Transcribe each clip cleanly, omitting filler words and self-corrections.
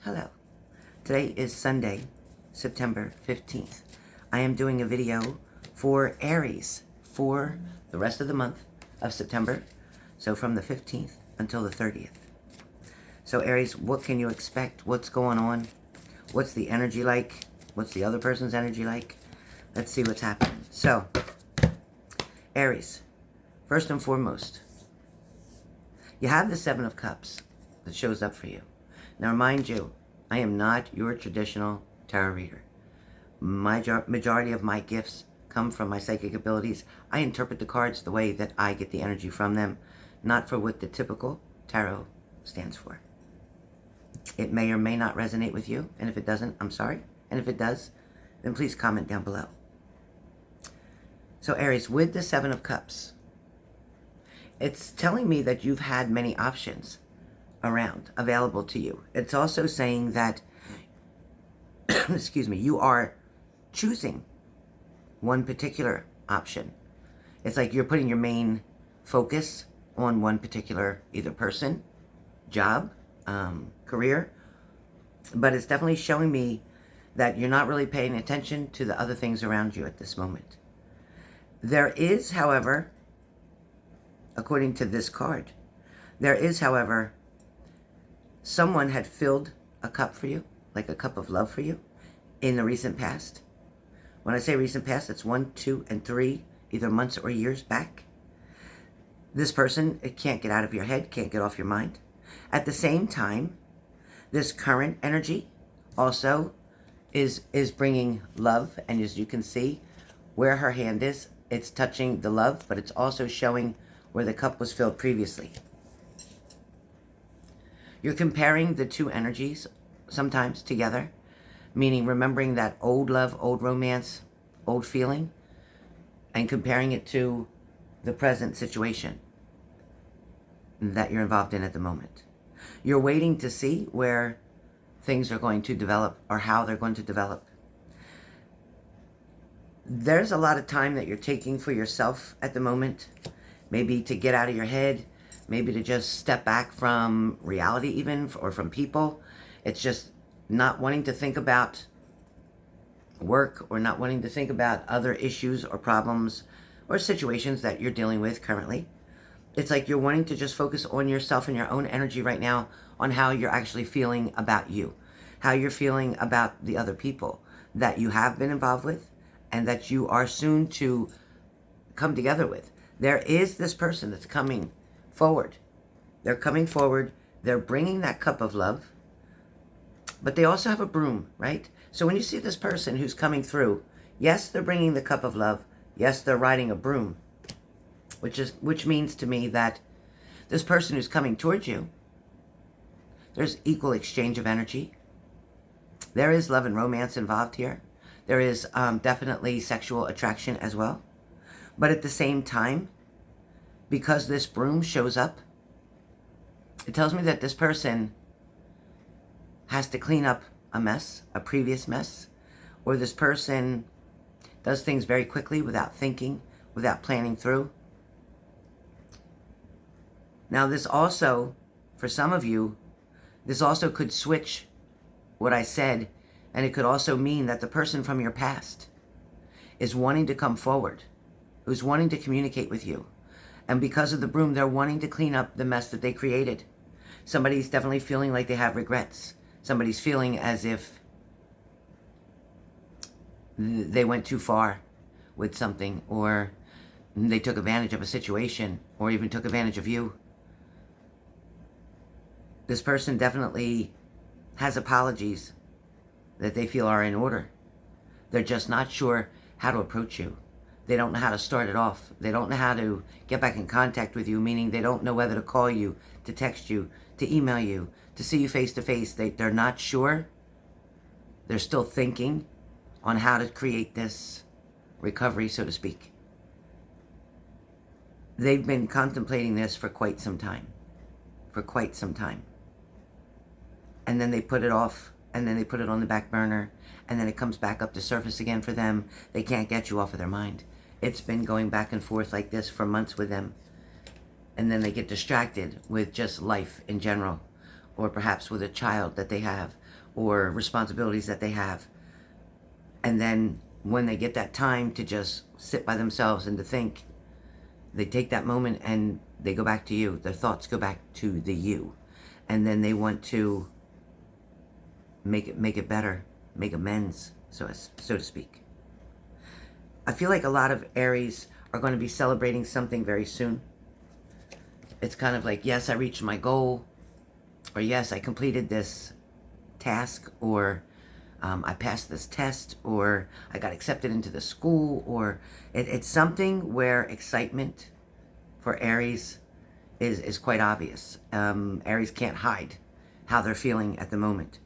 Hello. Today is Sunday, September 15th. I am doing a video for Aries for the rest of the month of September. So from the 15th until the 30th. So Aries, what can you expect? What's going on? What's the energy like? What's the other person's energy like? Let's see what's happening. So, Aries, first and foremost, you have the Seven of Cups that shows up for you. Now, mind you, I am not your traditional tarot reader. Majority of my gifts come from my psychic abilities. I interpret the cards the way that I get the energy from them, not for what the typical tarot stands for. It may or may not resonate with you, and if it doesn't, I'm sorry. And if it does, then please comment down below. So Aries, with the Seven of Cups, it's telling me that you've had many options around, available to you. It's also saying that, excuse me, you are choosing one particular option. It's like you're putting your main focus on one particular either person, job, career, but it's definitely showing me that you're not really paying attention to the other things around you at this moment. There is, however, according to this card, there is, however, someone had filled a cup for you, like a cup of love for you, in the recent past. When I say recent past, it's 1, 2, and 3, either months or years back. This person, it can't get out of your head, can't get off your mind. At the same time, this current energy also is bringing love, and as you can see, where her hand is, it's touching the love, but it's also showing where the cup was filled previously. You're comparing the two energies sometimes together, meaning remembering that old love, old romance, old feeling, and comparing it to the present situation that you're involved in at the moment. You're waiting to see where things are going to develop or how they're going to develop. There's a lot of time that you're taking for yourself at the moment, maybe to get out of your head, maybe to just step back from reality even, or from people. It's just not wanting to think about work or not wanting to think about other issues or problems or situations that you're dealing with currently. It's like you're wanting to just focus on yourself and your own energy right now, on how you're actually feeling about you, how you're feeling about the other people that you have been involved with and that you are soon to come together with. There is this person that's coming forward. They're coming forward. They're bringing that cup of love, but they also have a broom, right? So when you see this person who's coming through, yes, they're bringing the cup of love. Yes, they're riding a broom, which means to me that this person who's coming towards you, there's equal exchange of energy. There is love and romance involved here. There is definitely sexual attraction as well. But at the same time, because this broom shows up, it tells me that this person has to clean up a mess, a previous mess, or this person does things very quickly without thinking, without planning through. Now this also, for some of you, this also could switch what I said, and it could also mean that the person from your past is wanting to come forward, who's wanting to communicate with you. And because of the broom, they're wanting to clean up the mess that they created. Somebody's definitely feeling like they have regrets. Somebody's feeling as if they went too far with something, or they took advantage of a situation, or even took advantage of you. This person definitely has apologies that they feel are in order. They're just not sure how to approach you. They don't know how to start it off. They don't know how to get back in contact with you, meaning they don't know whether to call you, to text you, to email you, to see you face to face. They're not sure. They're still thinking on how to create this recovery, so to speak. They've been contemplating this for quite some time. And then they put it off, and then they put it on the back burner, and then it comes back up to surface again for them. They can't get you off of their mind. It's been going back and forth like this for months with them. And then they get distracted with just life in general, or perhaps with a child that they have, or responsibilities that they have. And then when they get that time to just sit by themselves and to think, they take that moment and they go back to you. Their thoughts go back to the you. And then they want to make it better, make amends, so to speak. I feel like a lot of Aries are going to be celebrating something very soon. It's kind of like, yes, I reached my goal, or yes, I completed this task, or I passed this test, or I got accepted into the school, or it's something where excitement for Aries is quite obvious. Aries can't hide how they're feeling at the moment.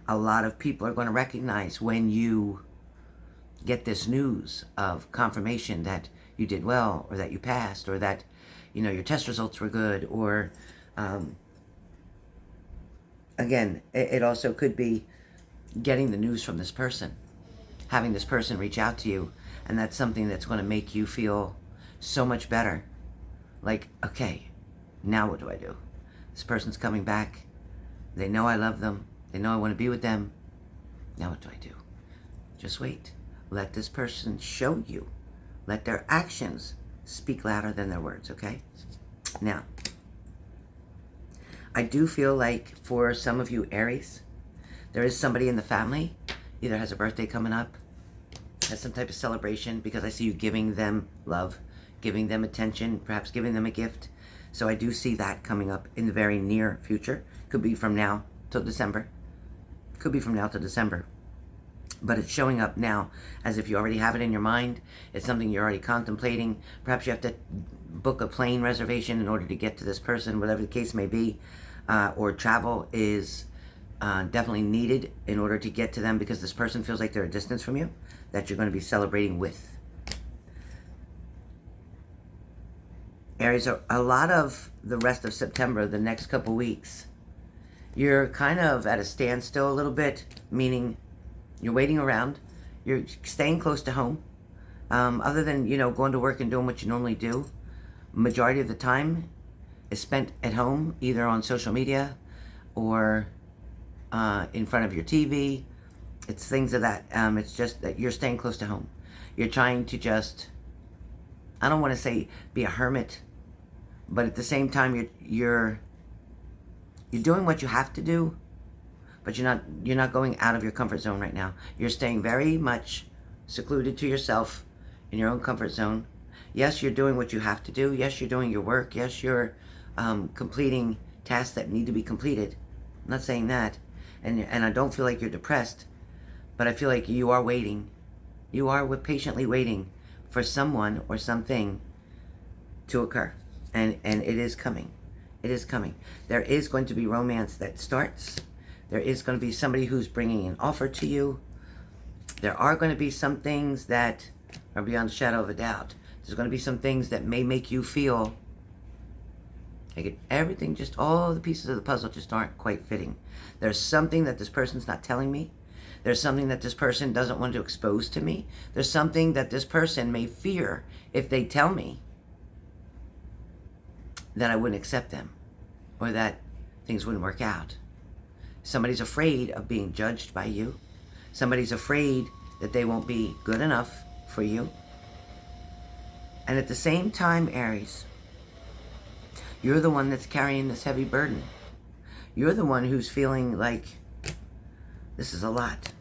A lot of people are going to recognize when you get this news of confirmation that you did well, or that you passed, or that, you know, your test results were good, or again, it also could be getting the news from this person, having this person reach out to you, and that's something that's going to make you feel so much better. Like, okay, now what do I do? This person's coming back. They know I love them. They know I want to be with them. Now what do I do? Just wait. Let this person show you. Let their actions speak louder than their words, okay? Now, I do feel like for some of you Aries, there is somebody in the family, either has a birthday coming up, has some type of celebration, because I see you giving them love, giving them attention, perhaps giving them a gift. So I do see that coming up in the very near future. Could be from now till December. Could be from now to December. But it's showing up now as if you already have it in your mind. It's something you're already contemplating. Perhaps you have to book a plane reservation in order to get to this person, whatever the case may be. Or travel is definitely needed in order to get to them, because this person feels like they're a distance from you that you're going to be celebrating with. Aries, a lot of the rest of September, the next couple weeks, you're kind of at a standstill a little bit, meaning you're waiting around, you're staying close to home. Other than, you know, going to work and doing what you normally do, majority of the time is spent at home, either on social media or in front of your TV. It's things of that. It's just that you're staying close to home. You're trying to just, I don't want to say be a hermit, but at the same time you're doing what you have to do, but you're not going out of your comfort zone right now. You're staying very much secluded to yourself in your own comfort zone. Yes, you're doing what you have to do. Yes, you're doing your work. Yes, you're completing tasks that need to be completed. I'm not saying that. And I don't feel like you're depressed, but I feel like you are waiting. You are patiently waiting for someone or something to occur. And it is coming. It is coming. There is going to be romance that starts. There is going to be somebody who's bringing an offer to you. There are going to be some things that are beyond a shadow of a doubt. There's going to be some things that may make you feel like everything, just all the pieces of the puzzle just aren't quite fitting. There's something that this person's not telling me. There's something that this person doesn't want to expose to me. There's something that this person may fear if they tell me that I wouldn't accept them, or that things wouldn't work out. Somebody's afraid of being judged by you. Somebody's afraid that they won't be good enough for you. And at the same time, Aries, you're the one that's carrying this heavy burden. You're the one who's feeling like this is a lot,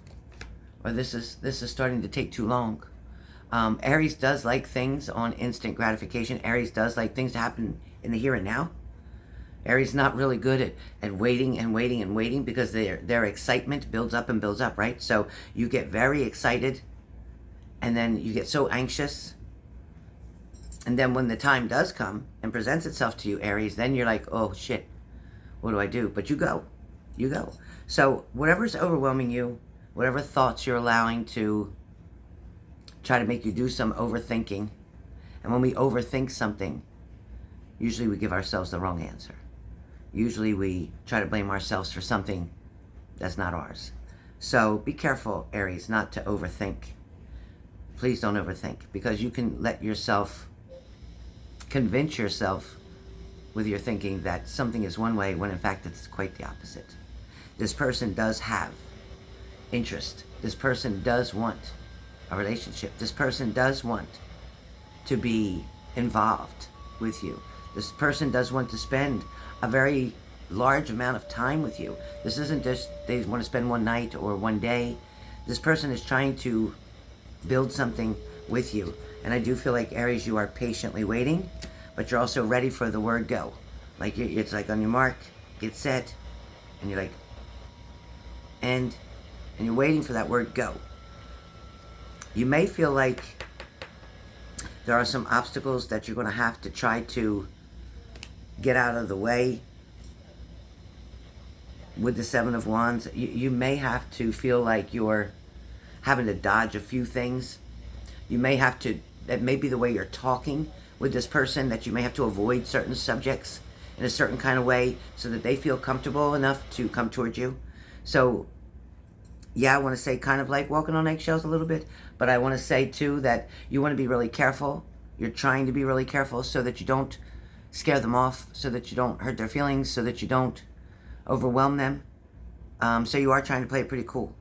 or this is starting to take too long. Aries does like things on instant gratification. Aries does like things to happen in the here and now. Aries not really good at waiting and waiting and waiting, because their excitement builds up and builds up, right? So you get very excited, and then you get so anxious, and then when the time does come and presents itself to you, Aries, then you're like, oh shit, what do I do? But you go. So whatever's overwhelming you, whatever thoughts you're allowing to try to make you do some overthinking, and when we overthink something, usually we give ourselves the wrong answer. Usually we try to blame ourselves for something that's not ours. So be careful, Aries, not to overthink. Please don't overthink, because you can let yourself convince yourself with your thinking that something is one way when in fact it's quite the opposite. This person does have interest. This person does want a relationship. This person does want to be involved with you. This person does want to spend a very large amount of time with you. This isn't just they want to spend one night or one day. This person is trying to build something with you. And I do feel like, Aries, you are patiently waiting, but you're also ready for the word go. Like it's like on your mark, get set, and you're like, and you're waiting for that word go. You may feel like there are some obstacles that you're going to have to try to get out of the way with the Seven of Wands. You may have to feel like you're having to dodge a few things. You may have to, that may be the way you're talking with this person, that you may have to avoid certain subjects in a certain kind of way so that they feel comfortable enough to come towards you. So yeah, I want to say kind of like walking on eggshells a little bit, but I want to say too that you want to be really careful. You're trying to be really careful so that you don't scare them off, so that you don't hurt their feelings, so that you don't overwhelm them. So you are trying to play it pretty cool.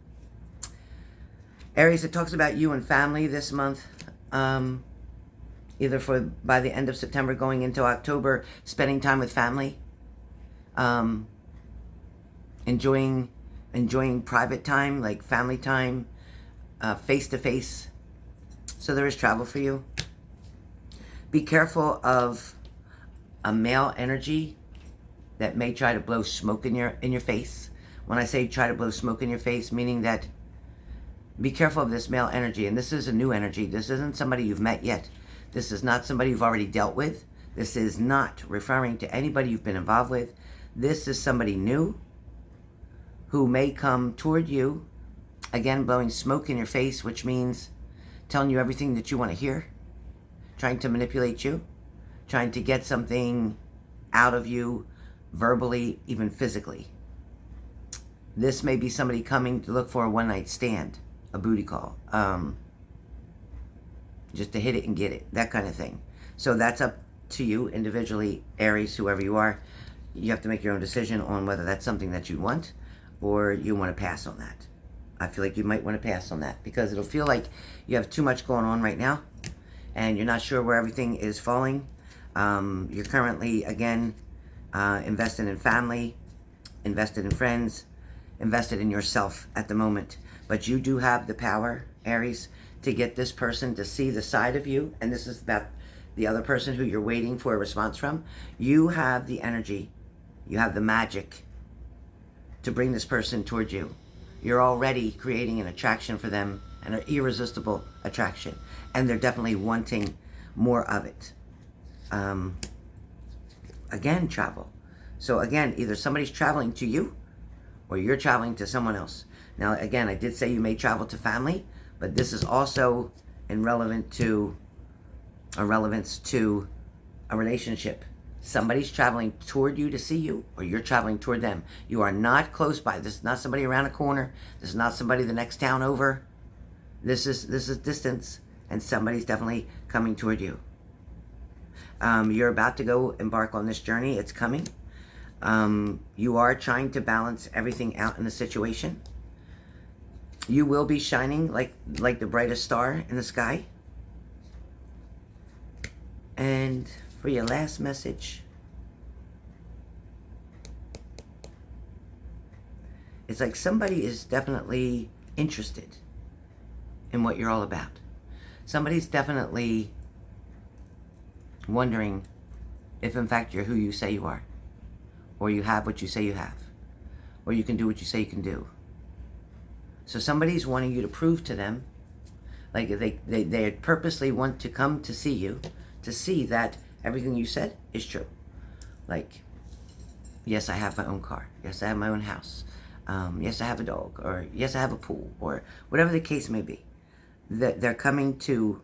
Aries, it talks about you and family this month. Either by the end of September going into October, spending time with family. Enjoying private time, like family time, face-to-face. So there is travel for you. Be careful of a male energy that may try to blow smoke in your face. When I say try to blow smoke in your face, meaning that be careful of this male energy. And this is a new energy. This isn't somebody you've met yet. This is not somebody you've already dealt with. This is not referring to anybody you've been involved with. This is somebody new who may come toward you, again, blowing smoke in your face, which means telling you everything that you want to hear, trying to manipulate you, trying to get something out of you verbally, even physically. This may be somebody coming to look for a one-night stand, a booty call, just to hit it and get it, that kind of thing. So that's up to you individually, Aries, whoever you are. You have to make your own decision on whether that's something that you want or you want to pass on that. I feel like you might want to pass on that because it'll feel like you have too much going on right now and you're not sure where everything is falling. You're currently, again, invested in family, invested in friends, invested in yourself at the moment. But you do have the power, Aries, to get this person to see the side of you. And this is about the other person who you're waiting for a response from. You have the energy, you have the magic to bring this person towards you. You're already creating an attraction for them, an irresistible attraction. And they're definitely wanting more of it. Again, travel. So again, either somebody's traveling to you or you're traveling to someone else. Now, again, I did say you may travel to family, but this is also relevance to a relationship. Somebody's traveling toward you to see you, or you're traveling toward them. You are not close by. This is not somebody around a corner. This is not somebody the next town over. This is distance, and somebody's definitely coming toward you. You're about to go embark on this journey. It's coming. You are trying to balance everything out in the situation. You will be shining like the brightest star in the sky. And for your last message, it's like somebody is definitely interested in what you're all about. Somebody's definitely wondering if in fact you're who you say you are, or you have what you say you have, or you can do what you say you can do. So somebody's wanting you to prove to them, like they purposely want to come to see you, to see that everything you said is true. Like, yes, I have my own car. Yes, I have my own house. Yes, I have a dog. Or yes, I have a pool. Or whatever the case may be. That they're coming to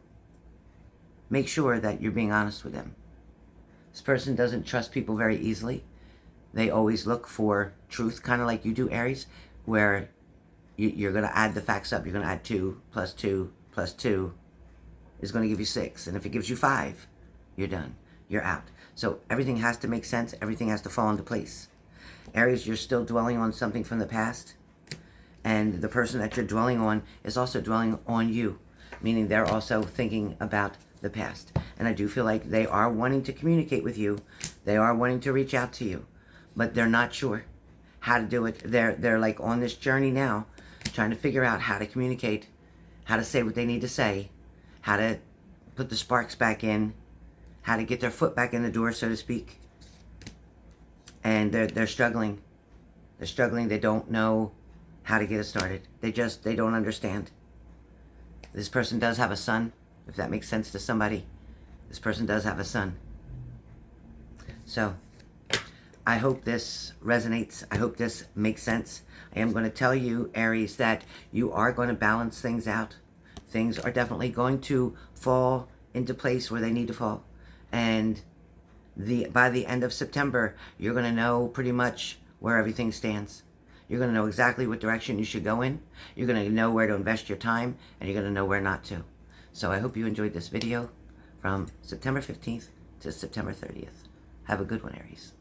make sure that you're being honest with them. This person doesn't trust people very easily. They always look for truth, kind of like you do, Aries, where you're going to add the facts up. You're going to add 2 plus 2 plus 2 is going to give you 6. And if it gives you 5, you're done. You're out. So everything has to make sense. Everything has to fall into place. Aries, you're still dwelling on something from the past. And the person that you're dwelling on is also dwelling on you, meaning they're also thinking about the past. And I do feel like they are wanting to communicate with you. They are wanting to reach out to you, but they're not sure how to do it. They're like on this journey now, trying to figure out how to communicate, how to say what they need to say, how to put the sparks back in, how to get their foot back in the door, so to speak. And they're struggling. They're struggling. They don't know how to get it started. They don't understand. This person does have a son, if that makes sense to somebody. This person does have a son. So, I hope this resonates. I hope this makes sense. I am going to tell you, Aries, that you are going to balance things out. Things are definitely going to fall into place where they need to fall. And by the end of September, you're going to know pretty much where everything stands. You're going to know exactly what direction you should go in. You're going to know where to invest your time, and you're going to know where not to. So I hope you enjoyed this video from September 15th to September 30th. Have a good one, Aries.